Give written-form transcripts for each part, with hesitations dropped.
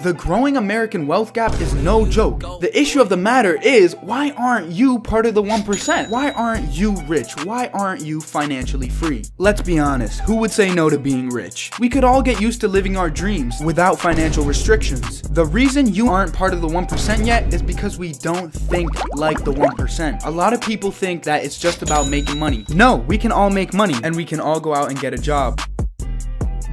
The growing American wealth gap is no joke. The issue of the matter is, why aren't you part of the 1%? Why aren't you rich? Why aren't you financially free? Let's be honest, who would say no to being rich? We could all get used to living our dreams without financial restrictions. The reason you aren't part of the 1% yet is because we don't think like the 1%. A lot of people think that it's just about making money. No, we can all make money and we can all go out and get a job.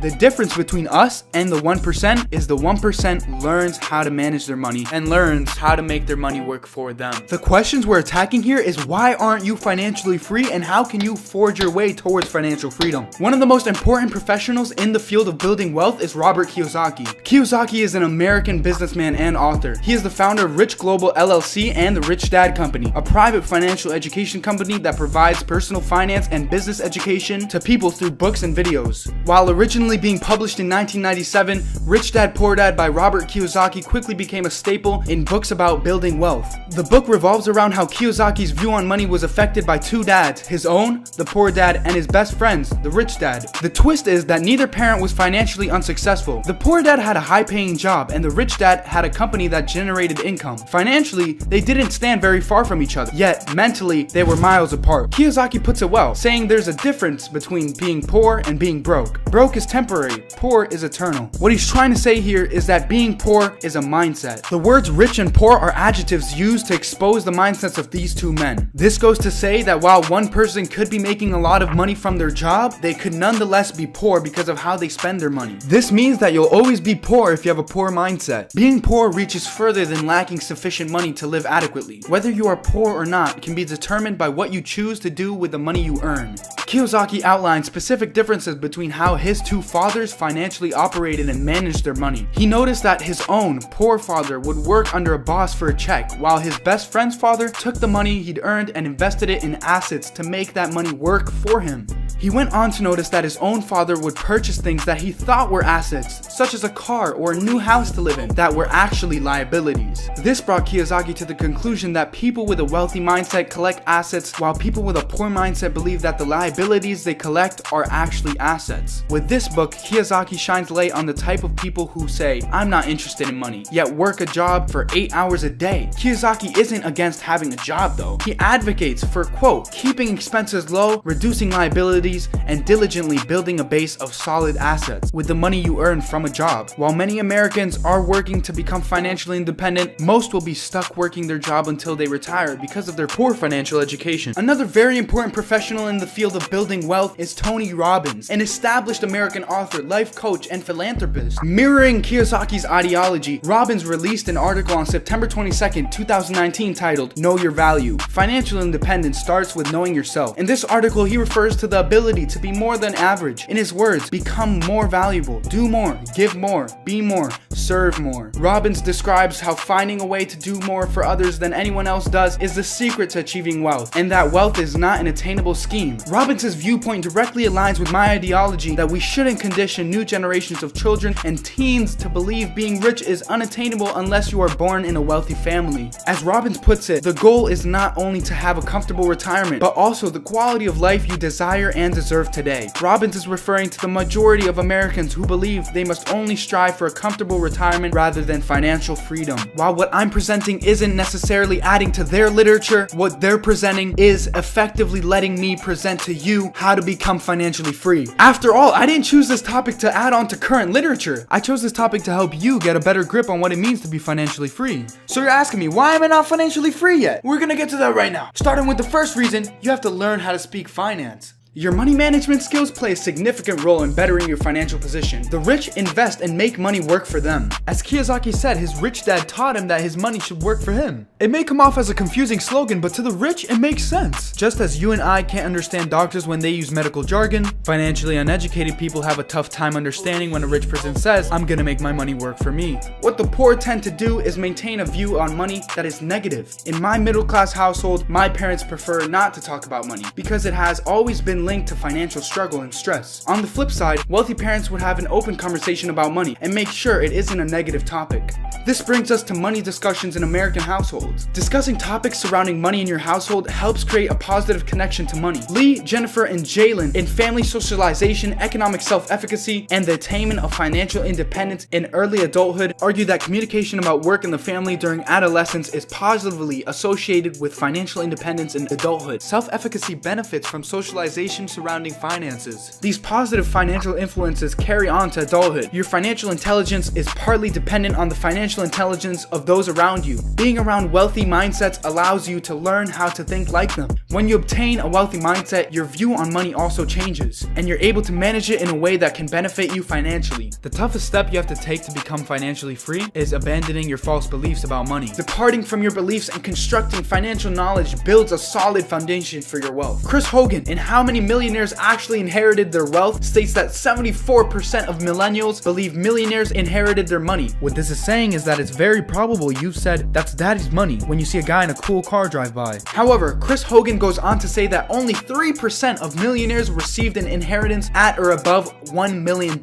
The difference between us and the 1% is the 1% learns how to manage their money and learns how to make their money work for them. The questions we're attacking here is, why aren't you financially free and how can you forge your way towards financial freedom? One of the most important professionals in the field of building wealth is Robert Kiyosaki. Kiyosaki is an American businessman and author. He is the founder of Rich Global LLC and the Rich Dad Company, a private financial education company that provides personal finance and business education to people through books and videos. While originally being published in 1997, Rich Dad Poor Dad by Robert Kiyosaki quickly became a staple in books about building wealth. The book revolves around how Kiyosaki's view on money was affected by two dads, his own, the poor dad, and his best friend's, the rich dad. The twist is that neither parent was financially unsuccessful. The poor dad had a high-paying job, and the rich dad had a company that generated income. Financially, they didn't stand very far from each other, yet mentally, they were miles apart. Kiyosaki puts it well, saying there's a difference between being poor and being broke. Broke is temporary, poor is eternal. What he's trying to say here is that being poor is a mindset. The words rich and poor are adjectives used to expose the mindsets of these two men. This goes to say that while one person could be making a lot of money from their job, they could nonetheless be poor because of how they spend their money. This means that you'll always be poor if you have a poor mindset. Being poor reaches further than lacking sufficient money to live adequately. Whether you are poor or not can be determined by what you choose to do with the money you earn. Kiyosaki outlines specific differences between how his two fathers financially operated and managed their money. He noticed that his own poor father would work under a boss for a check, while his best friend's father took the money he'd earned and invested it in assets to make that money work for him. He went on to notice that his own father would purchase things that he thought were assets, such as a car or a new house to live in, that were actually liabilities. This brought Kiyosaki to the conclusion that people with a wealthy mindset collect assets, while people with a poor mindset believe that the liabilities they collect are actually assets. With this book, Kiyosaki shines light on the type of people who say, I'm not interested in money, yet work a job for 8 hours a day. Kiyosaki isn't against having a job though. He advocates for, quote, keeping expenses low, reducing liabilities, and diligently building a base of solid assets with the money you earn from a job. While many Americans are working to become financially independent, most will be stuck working their job until they retire because of their poor financial education. Another very important professional in the field of building wealth is Tony Robbins, an established American author, life coach, and philanthropist. Mirroring Kiyosaki's ideology, Robbins released an article on September 22nd, 2019 titled, Know Your Value. Financial independence starts with knowing yourself. In this article, he refers to the ability to be more than average. In his words, become more valuable, do more, give more, be more, serve more. Robbins describes how finding a way to do more for others than anyone else does is the secret to achieving wealth, and that wealth is not an attainable scheme. Robbins' viewpoint directly aligns with my ideology that we shouldn't condition new generations of children and teens to believe being rich is unattainable unless you are born in a wealthy family. As Robbins puts it, the goal is not only to have a comfortable retirement, but also the quality of life you desire and deserve today. Robbins is referring to the majority of Americans who believe they must only strive for a comfortable retirement rather than financial freedom. While what I'm presenting isn't necessarily adding to their literature, what they're presenting is effectively letting me present to you how to become financially free. After all, I didn't choose this topic to add on to current literature. I chose this topic to help you get a better grip on what it means to be financially free. So you're asking me, why am I not financially free yet? We're gonna get to that right now. Starting with the first reason, you have to learn how to speak finance. Your money management skills play a significant role in bettering your financial position. The rich invest and make money work for them. As Kiyosaki said, his rich dad taught him that his money should work for him. It may come off as a confusing slogan, but to the rich, it makes sense. Just as you and I can't understand doctors when they use medical jargon, financially uneducated people have a tough time understanding when a rich person says, I'm gonna make my money work for me. What the poor tend to do is maintain a view on money that is negative. In my middle-class household, my parents prefer not to talk about money because it has always been often linked to financial struggle and stress. On the flip side, wealthy parents would have an open conversation about money and make sure it isn't a negative topic. This brings us to money discussions in American households. Discussing topics surrounding money in your household helps create a positive connection to money. Lee, Jennifer, and Jalen in Family Socialization, Economic Self-Efficacy, and the Attainment of Financial Independence in Early Adulthood argue that communication about work and the family during adolescence is positively associated with financial independence in adulthood. Self-efficacy benefits from socialization surrounding finances. These positive financial influences carry on to adulthood. Your financial intelligence is partly dependent on the financial intelligence of those around you. Being around wealthy mindsets allows you to learn how to think like them. When you obtain a wealthy mindset, your view on money also changes, and you're able to manage it in a way that can benefit you financially. The toughest step you have to take to become financially free is abandoning your false beliefs about money. Departing from your beliefs and constructing financial knowledge builds a solid foundation for your wealth. Chris Hogan, in How Many Millionaires Actually Inherited Their Wealth, states that 74% of millennials believe millionaires inherited their money. What this is saying is that it's very probable you've said that's daddy's money when you see a guy in a cool car drive by. However, Chris Hogan goes on to say that only 3% of millionaires received an inheritance at or above $1 million.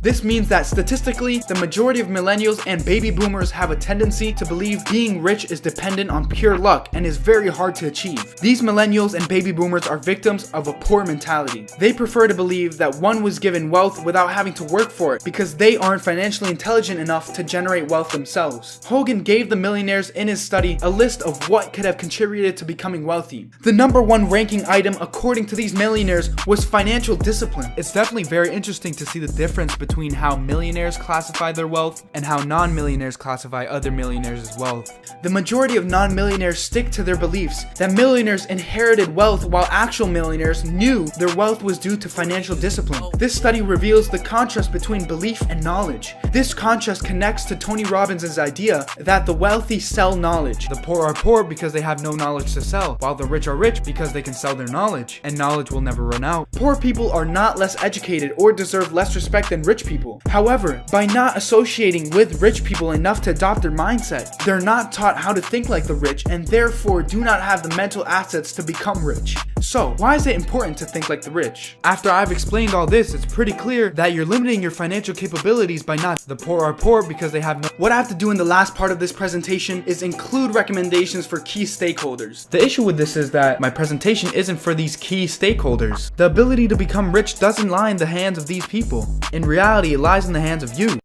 This means that statistically, the majority of millennials and baby boomers have a tendency to believe being rich is dependent on pure luck and is very hard to achieve. These millennials and baby boomers are victims of a poor mentality. They prefer to believe that one was given wealth without having to work for it because they aren't financially intelligent enough to generate wealth themselves. Hogan gave the millionaires in his study a list of what could have contributed to becoming wealthy. The number one ranking item according to these millionaires was financial discipline. It's definitely very interesting to see the difference between how millionaires classify their wealth and how non-millionaires classify other millionaires as wealth. The majority of non-millionaires stick to their beliefs that millionaires inherited wealth while actual millionaires knew their wealth was due to financial discipline. This study reveals the contrast between belief and knowledge. This contrast connects to Tony Robbins' idea that the wealthy sell knowledge. The poor are poor because they have no knowledge to sell, while the rich are rich because they can sell their knowledge, and knowledge will never run out. Poor people are not less educated or deserve less respect than rich people. However, by not associating with rich people enough to adopt their mindset, they're not taught how to think like the rich and therefore do not have the mental assets to become rich. So, why is it important to think like the rich? After I've explained all this, it's pretty clear that you're limiting your financial capabilities by not. The poor are poor because they have no. What I have to do in the last part of this presentation is include recommendations for key stakeholders. The issue with this is that my presentation isn't for these key stakeholders. The ability to become rich doesn't lie in the hands of these people. In reality, it lies in the hands of you.